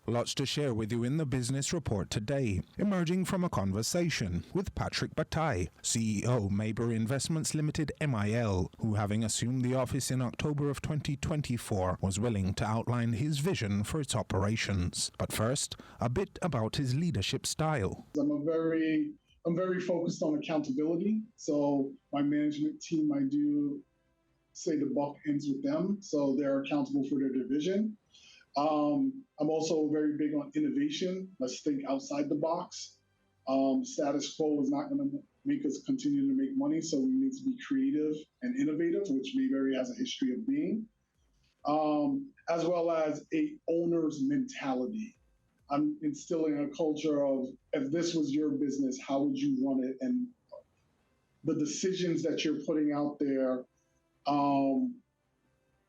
Lots to share with you in the business report today, emerging from a conversation with Patrick Bataille, CEO Mayberry Investments Limited MIL, who, having assumed the office in October of 2024, was willing to outline his vision for its operations. But first, a bit about his leadership style. I'm very focused on accountability. So my management team, I do say the buck ends with them, so they're accountable for their division. I'm also very big on innovation. Let's think outside the box. Status quo is not going to make us continue to make money, so we need to be creative and innovative, which Mayberry has a history of being, as well as a owner's mentality. I'm instilling a culture of, if this was your business, how would you run it? And the decisions that you're putting out there,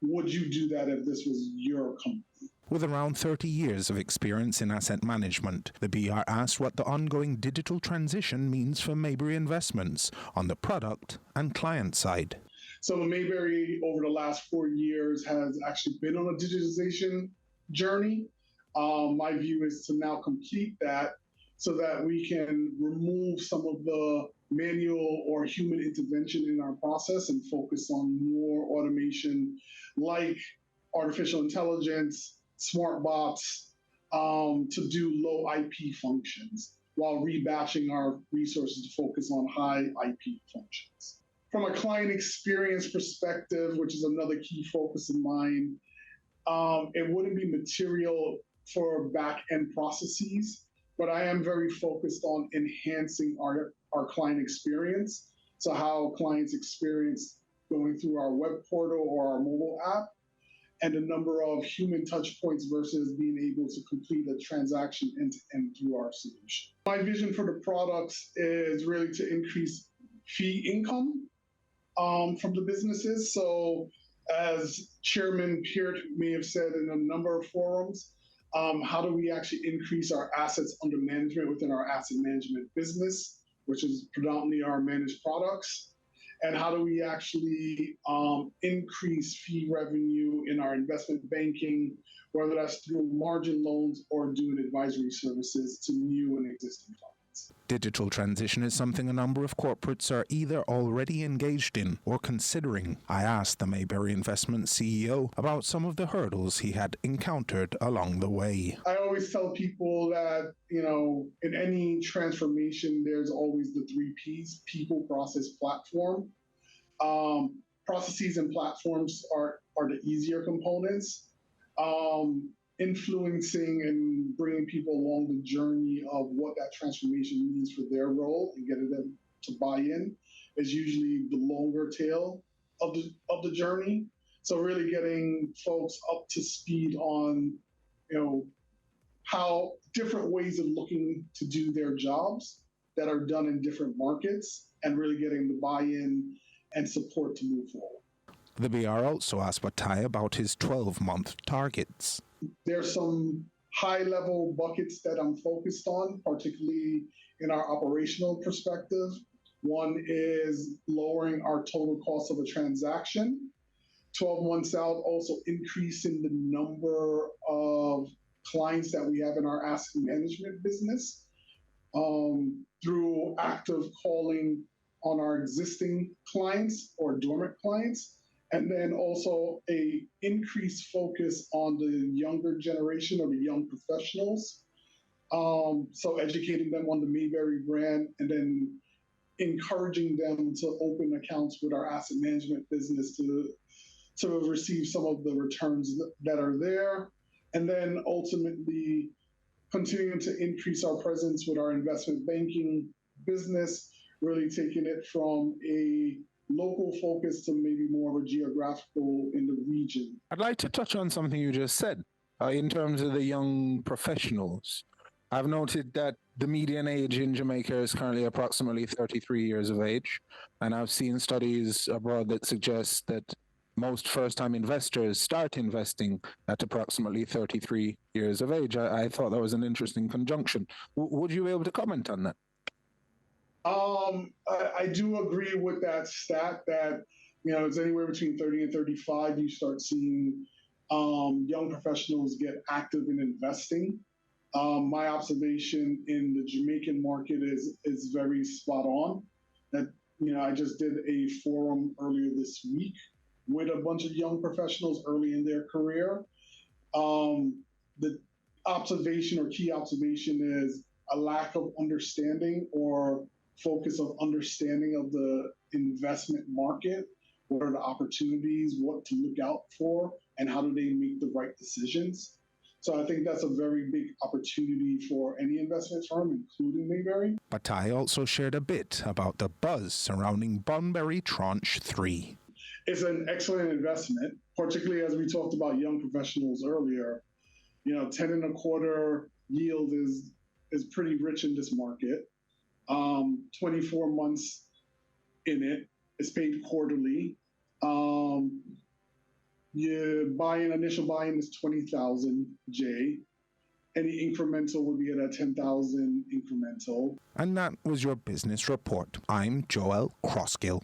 would you do that if this was your company? With around 30 years of experience in asset management, the BR asked what the ongoing digital transition means for Mayberry Investments on the product and client side. So Mayberry, over the last 4 years, has actually been on a digitization journey. My view is to now complete that so that we can remove some of the manual or human intervention in our process and focus on more automation like artificial intelligence, smart bots, to do low IP functions while rebatching our resources to focus on high IP functions. From a client experience perspective, which is another key focus of mine, it wouldn't be material for back-end processes, but I am very focused on enhancing our client experience. So how clients experience going through our web portal or our mobile app, and the number of human touch points versus being able to complete a transaction end-to-end through our solution. My vision for the products is really to increase fee income from the businesses. So as Chairman Peart may have said in a number of forums, how do we actually increase our assets under management within our asset management business, which is predominantly our managed products? And how do we actually increase fee revenue in our investment banking, whether that's through margin loans or doing advisory services to new and existing clients? Digital transition is something a number of corporates are either already engaged in or considering. I asked the Mayberry Investments CEO about some of the hurdles he had encountered along the way. I always tell people that, in any transformation, there's always the 3 Ps: people, process, platform. Processes and platforms are the easier components. Influencing and bringing people along the journey of what that transformation means for their role and getting them to buy in is usually the longer tail of the journey. So really getting folks up to speed on, how different ways of looking to do their jobs that are done in different markets, and really getting the buy-in and support to move forward. The BR also asked Bataille about his 12-month targets. There's some high-level buckets that I'm focused on, particularly in our operational perspective. One is lowering our total cost of a transaction. 12 months out, also increasing the number of clients that we have in our asset management business through active calling on our existing clients or dormant clients. And then also a increased focus on the younger generation or the young professionals. So educating them on the Mayberry brand and then encouraging them to open accounts with our asset management business to receive some of the returns that are there. And then ultimately continuing to increase our presence with our investment banking business, really taking it from a local focus to maybe more of a geographical in the region. I'd like to touch on something you just said in terms of the young professionals. I've noted that the median age in Jamaica is currently approximately 33 years of age, and I've seen studies abroad that suggest that most first-time investors start investing at approximately 33 years of age. I thought that was an interesting conjunction. Would you be able to comment on that? I do agree with that stat that, it's anywhere between 30 and 35. You start seeing young professionals get active in investing. My observation in the Jamaican market is very spot on. That I just did a forum earlier this week with a bunch of young professionals early in their career. The observation or key observation is a lack of understanding or focus of understanding of the investment market. What are the opportunities, what to look out for, and how do they make the right decisions? So I think that's a very big opportunity for any investment firm, including Mayberry. Bataille also shared a bit about the buzz surrounding Bunbury Tranche 3. It's an excellent investment, particularly as we talked about young professionals earlier. 10 and a quarter yield is pretty rich in this market. 24 months in it. It's paid quarterly. Your initial buy-in is 20,000 J. Any incremental would be at a 10,000 incremental. And that was your business report. I'm Joel Crossgill.